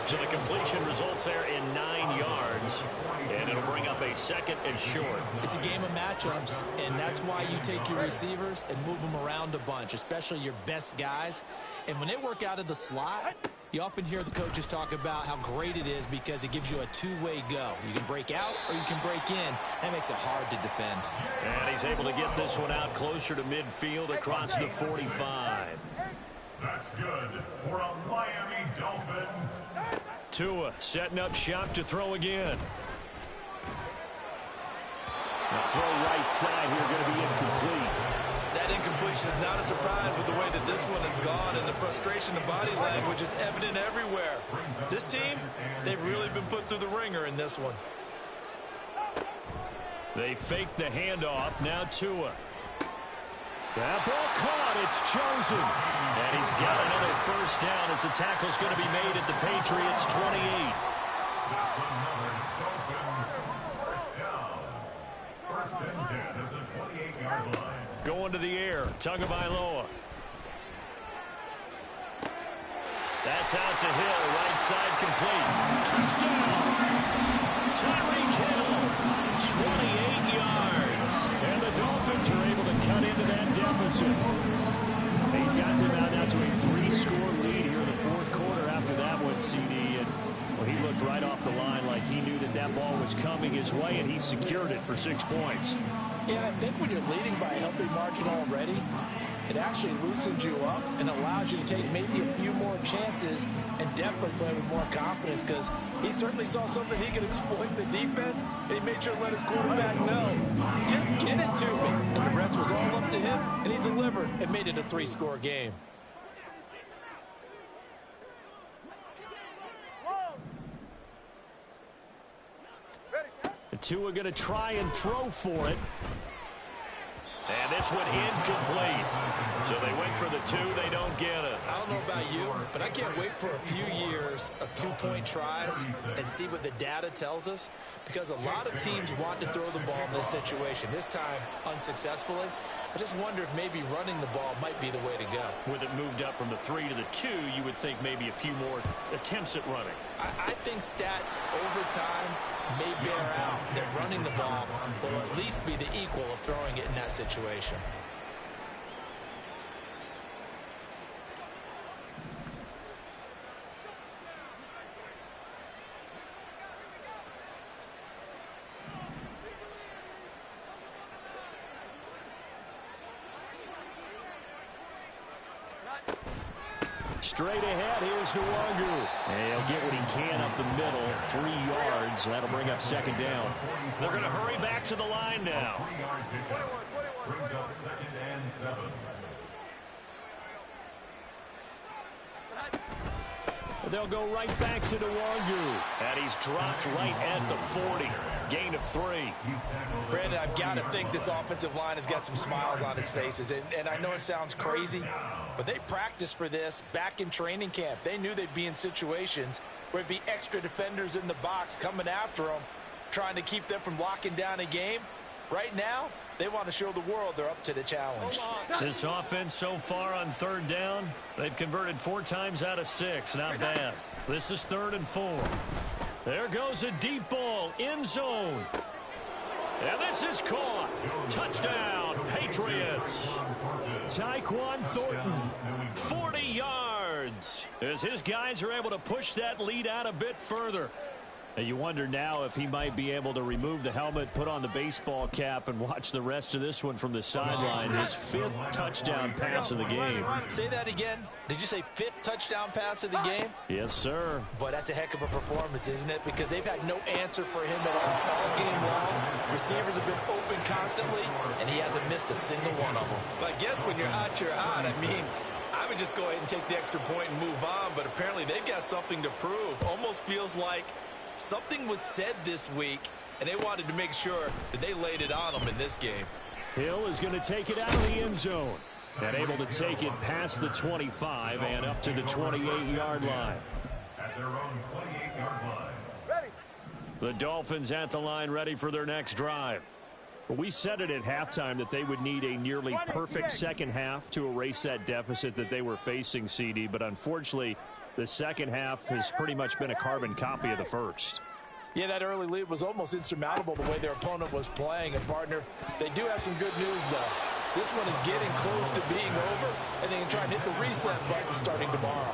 So the completion results there in 9 yards. And it'll bring up a 2nd and short. It's a game of matchups, and that's why you take your receivers and move them around a bunch, especially your best guys. And when they work out of the slot, you often hear the coaches talk about how great it is because it gives you a two-way go. You can break out or you can break in. That makes it hard to defend. And he's able to get this one out closer to midfield across the 45. That's good for a Miami Dolphin. Tua setting up shop to throw again. The throw right side here going to be incomplete. That incompletion is not a surprise with the way that this one has gone, and the frustration of body language is evident everywhere. This team, they've really been put through the ringer in this one. They fake the handoff. Now Tua. That ball caught. It's chosen. And he's got another first down as the tackle's going to be made at the Patriots' 28. That's another Dolphins first down. First and 10 at the 28-yard line. Going to the air. Tagovailoa. That's out to Hill. Right side complete. Touchdown. Tyreek Hill. 28 yards. And the Dolphins are able to cut into that deficit. He's got them out now to a 3-score lead here in the fourth quarter after that one, CD. And well, he looked right off the line like he knew that that ball was coming his way, and he secured it for 6 points. Yeah, I think when you're leading by a healthy margin already, it actually loosens you up and allows you to take maybe a few more chances and definitely play with more confidence, because he certainly saw something he could exploit in the defense, and he made sure to let his quarterback know, just get it to me. And the rest was all up to him, and he delivered and made it a 3-score game. The two are going to try and throw for it. And this one incomplete. So they went for the 2. They don't get it. I don't know about you, but I can't wait for a few years of 2-point tries and see what the data tells us, because a lot of teams want to throw the ball in this situation. This time, unsuccessfully. I just wonder if maybe running the ball might be the way to go. With it moved up from the 3 to the 2, you would think maybe a few more attempts at running. I think stats over time may bear out that running the ball will at least be the equal of throwing it in that situation. Straight ahead, here's Nwangu. And he'll get what he can up the middle, 3 yards. That'll bring up second down. They're going to hurry back to the line now. 3-yard pickup brings up second and 7. They'll go right back to Nwangu. And he's dropped right at the 40. Gain of 3. Brandon, I've got to think this offensive line has got some smiles on its faces. And I know it sounds crazy, but they practiced for this back in training camp. They knew they'd be in situations where it'd be extra defenders in the box coming after them, trying to keep them from locking down a game. Right now, they want to show the world they're up to the challenge. This offense so far on third down, they've converted 4 times out of 6. Not bad. This is 3rd and 4. There goes a deep ball, end zone. And this is caught. Touchdown, Patriots. Tyquan Thornton, 40 yards. As his guys are able to push that lead out a bit further. And you wonder now if he might be able to remove the helmet, put on the baseball cap, and watch the rest of this one from the sideline. His 5th touchdown pass of the game. Say that again. Did you say 5th touchdown pass of the game? Yes, sir. But that's a heck of a performance, isn't it? Because they've had no answer for him at all game long. Receivers have been open constantly, and he hasn't missed a single one of them. But I guess when you're hot, you're hot. I mean, I would just go ahead and take the extra point and move on, but apparently they've got something to prove. Almost feels like something was said this week, and they wanted to make sure that they laid it on them in this game. Hill is going to take it out of the end zone. And able to take it past the 25 and up to the 28-yard line. At their own 28-yard line. Ready. The Dolphins at the line, ready for their next drive. We said it at halftime that they would need a nearly perfect second half to erase that deficit that they were facing, CD. But unfortunately, the second half has pretty much been a carbon copy of the first. Yeah, that early lead was almost insurmountable the way their opponent was playing. And, partner, they do have some good news, though. This one is getting close to being over, and they can try and hit the reset button starting tomorrow.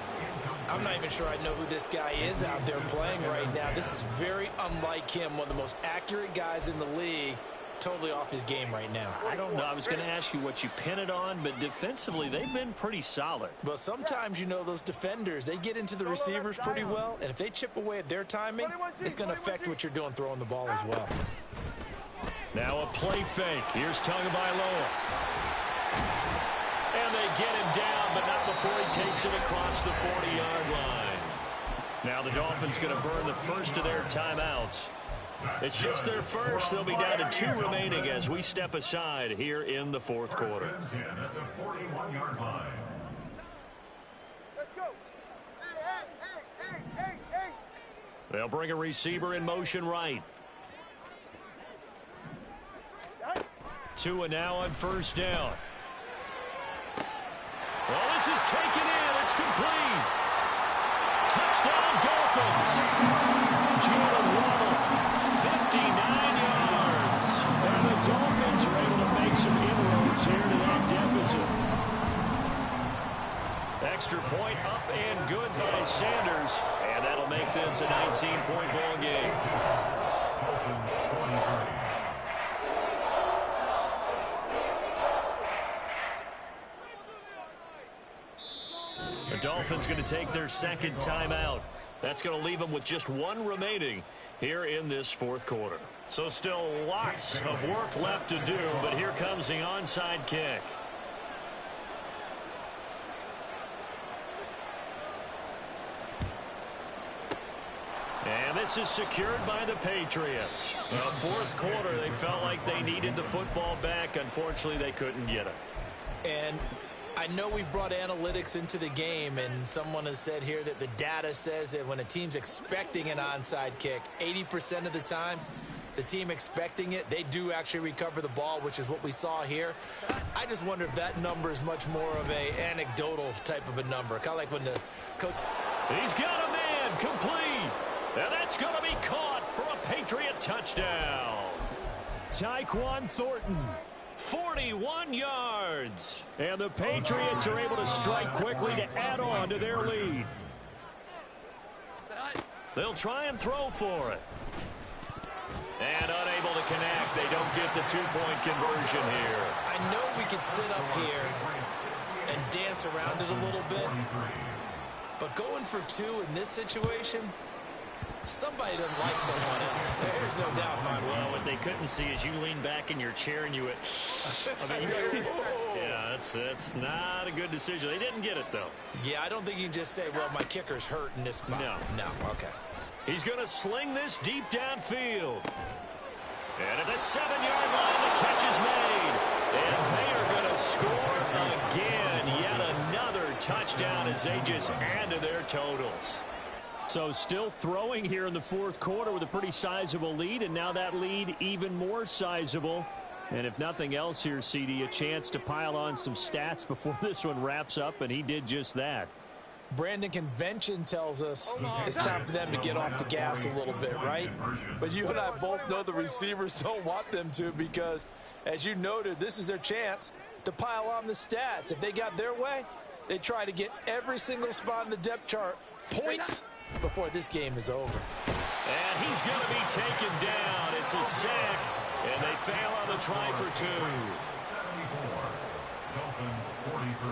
I'm not even sure I know who this guy is out there playing right now. This is very unlike him, one of the most accurate guys in the league. Totally off his game right now. I don't know. I was going to ask you what you pin it on, but defensively, they've been pretty solid. But sometimes, you know, those defenders, they get into the receivers pretty well, and if they chip away at their timing, it's going to affect what you're doing throwing the ball as well. Now a play fake. Here's Tagovailoa. And they get him down, but not before he takes it across the 40-yard line. Now the Dolphins going to burn the first of their timeouts. It's just their first. They'll be down to 2 remaining as we step aside here in the fourth quarter. First and 10 at the 41-yard line. Let's go. Hey. They'll bring a receiver in motion right. Tua now on first down. Well, this is taken in. It's complete. Touchdown, Dolphins. Jalen Waddle, 59 yards. And the Dolphins are able to make some inroads here to that deficit. Extra point up and good by Sanders. And that'll make this a 19-point ball game. Dolphins 23. The Dolphins going to take their second timeout. That's going to leave them with just 1 remaining here in this fourth quarter. So still lots of work left to do, but here comes the onside kick. And this is secured by the Patriots. Fourth quarter, they felt like they needed the football back. Unfortunately, they couldn't get it. And I know we brought analytics into the game, and someone has said here that the data says that when a team's expecting an onside kick, 80% of the time, the team expecting it, they do actually recover the ball, which is what we saw here. I just wonder if that number is much more of a anecdotal type of a number, kind of like when the coach... He's got a man complete, and that's going to be caught for a Patriot touchdown. Tyquan Thornton. 41 yards. And the Patriots are able to strike quickly to add on to their lead. They'll try and throw for it. And unable to connect. They don't get the 2-point conversion here. I know we could sit up here and dance around it a little bit, but going for 2 in this situation, somebody doesn't like someone else. There's no doubt in my mind. Well, what they couldn't see is you lean back in your chair and you went, yeah, that's not a good decision. They didn't get it, though. Yeah, I don't think you can just say, well, my kicker's hurt in this spot. No, okay. He's going to sling this deep downfield. And at the 7-yard line, the catch is made. And they are going to score again. Yet another touchdown as they just add to their totals. So still throwing here in the fourth quarter with a pretty sizable lead, and now that lead even more sizable. And if nothing else here, CD, a chance to pile on some stats before this one wraps up, and he did just that. Brandon, convention tells us it's time for them to get off the gas a little bit, right? But you and I both know the receivers don't want them to because, as you noted, this is their chance to pile on the stats. If they got their way, they try to get every single spot in the depth chart points before this game is over. And he's going to be taken down. It's a sack, and they fail on the try for 2. 74. Dolphins 43.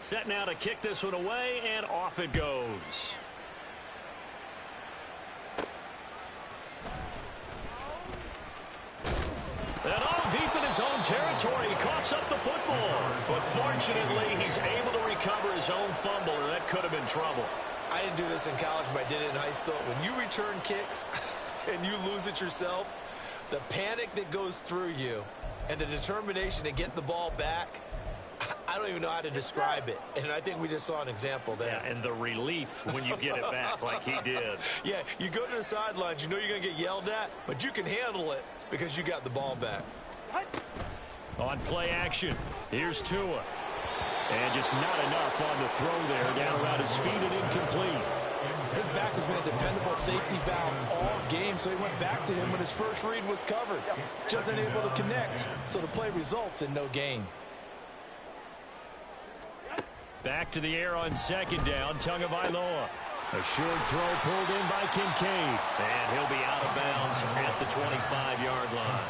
Set now to kick this one away, and off it goes. And all deep in his own territory, he coughs up the football. But fortunately, he's able to recover his own fumble, or that could have been trouble. I didn't do this in college, but I did it in high school. When you return kicks and you lose it yourself, the panic that goes through you and the determination to get the ball back, I don't even know how to describe it. And I think we just saw an example there. Yeah, and the relief when you get it back like he did. Yeah, you go to the sidelines, you know you're going to get yelled at, but you can handle it because you got the ball back. On play action, here's Tua. And just not enough on the throw there, down around his feet and incomplete. His back has been a dependable safety valve all game, so he went back to him when his first read was covered. Just unable to connect, so the play results in no gain. Back to the air on second down, Tagovailoa. A short throw pulled in by Kincaid. And he'll be out of bounds at the 25-yard line.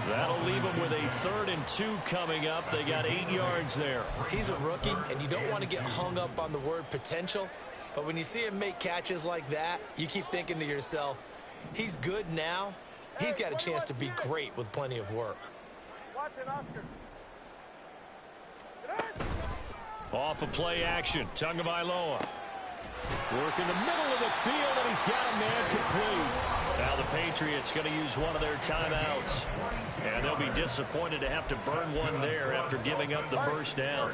That'll leave him with a 3rd and 2 coming up. They got 8 yards there. He's a rookie, and you don't want to get hung up on the word potential. But when you see him make catches like that, you keep thinking to yourself, he's good now. He's got a chance to be great with plenty of work. Watson, Oscar. Off of play action, Tagovailoa. Work in the middle of the field, and he's got a man complete. Now the Patriots going to use one of their timeouts. And they'll be disappointed to have to burn one there after giving up the first down.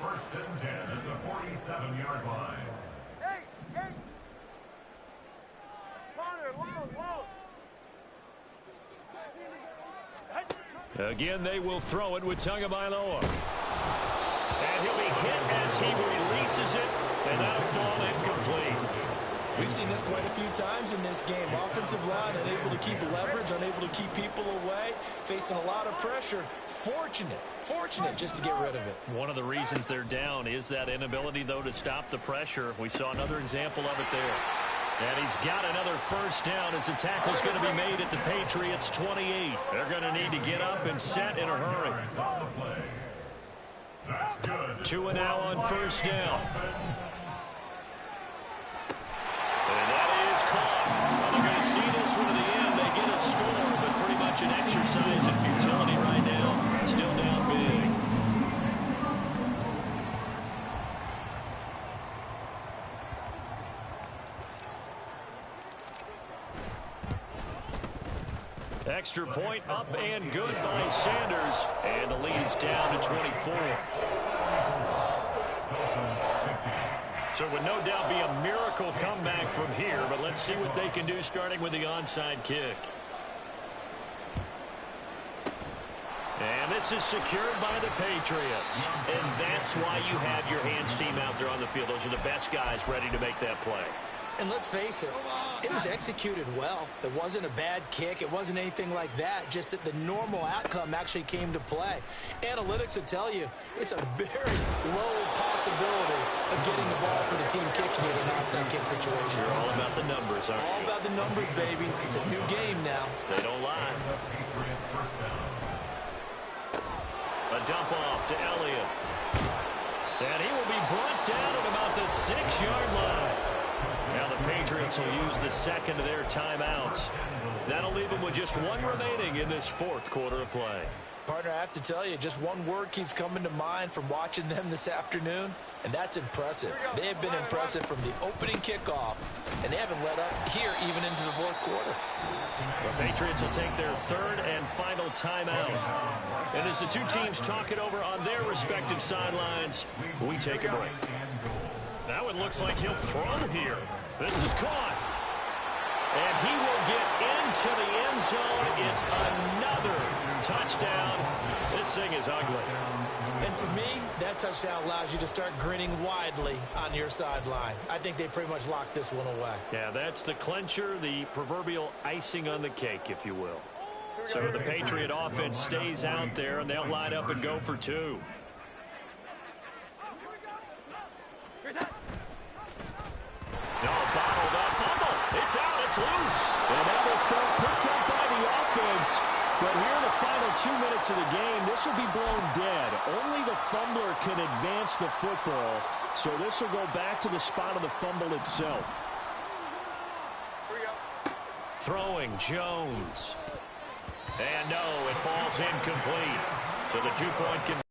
First and 10 at the 47-yard line. Hey! Connor, low! Again, they will throw it with Tagovailoa. And he'll be hit as he releases it, and that'll fall incomplete. We've seen this quite a few times in this game. Offensive line unable to keep leverage, unable to keep people away, facing a lot of pressure. Fortunate just to get rid of it. One of the reasons they're down is that inability, though, to stop the pressure. We saw another example of it there. And he's got another first down as the tackle's going to be made at the Patriots' 28. They're going to need to get up and set in a hurry. Two and now on first down. And that is caught. Well, they're going to see this one to the end. They get a score, but pretty much an exercise in futility right now. Still down big. Extra point up and good by Sanders. And the lead is down to 24. So it would no doubt be a miracle comeback from here, but let's see what they can do starting with the onside kick. And this is secured by the Patriots. And that's why you have your hands team out there on the field. Those are the best guys ready to make that play. And let's face it, it was executed well. It wasn't a bad kick. It wasn't anything like that. Just that the normal outcome actually came to play. Analytics will tell you it's a very low possibility of getting the ball for the team kicking it in an onside kick situation. You're all about the numbers, aren't you? All about the numbers, baby. It's a new game now. They don't lie. A dump off to Elliott. And he will be brought down at about the 6-yard line. Now the Patriots will use the second of their timeouts. That'll leave them with just one remaining in this fourth quarter of play. Partner, I have to tell you, just one word keeps coming to mind from watching them this afternoon, and that's impressive. They have been impressive from the opening kickoff, and they haven't let up here even into the fourth quarter. The Patriots will take their third and final timeout. And as the two teams talk it over on their respective sidelines, we take a break. Now it looks like he'll throw here. This is caught. And he will get into the end zone. It's another touchdown. This thing is ugly. And to me, that touchdown allows you to start grinning widely on your sideline. I think they pretty much locked this one away. Yeah, that's the clincher, the proverbial icing on the cake, if you will. So the Patriot offense stays out there, and they'll line up and go for two. No, bottled up fumble. It's out. It's loose. And that is picked up by the offense. But here in the final 2 minutes of the game, this will be blown dead. Only the fumbler can advance the football. So this will go back to the spot of the fumble itself. Throwing Jones. And no, it falls incomplete. So the 2-point conversion.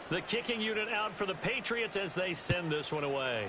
The kicking unit out for the Patriots as they send this one away.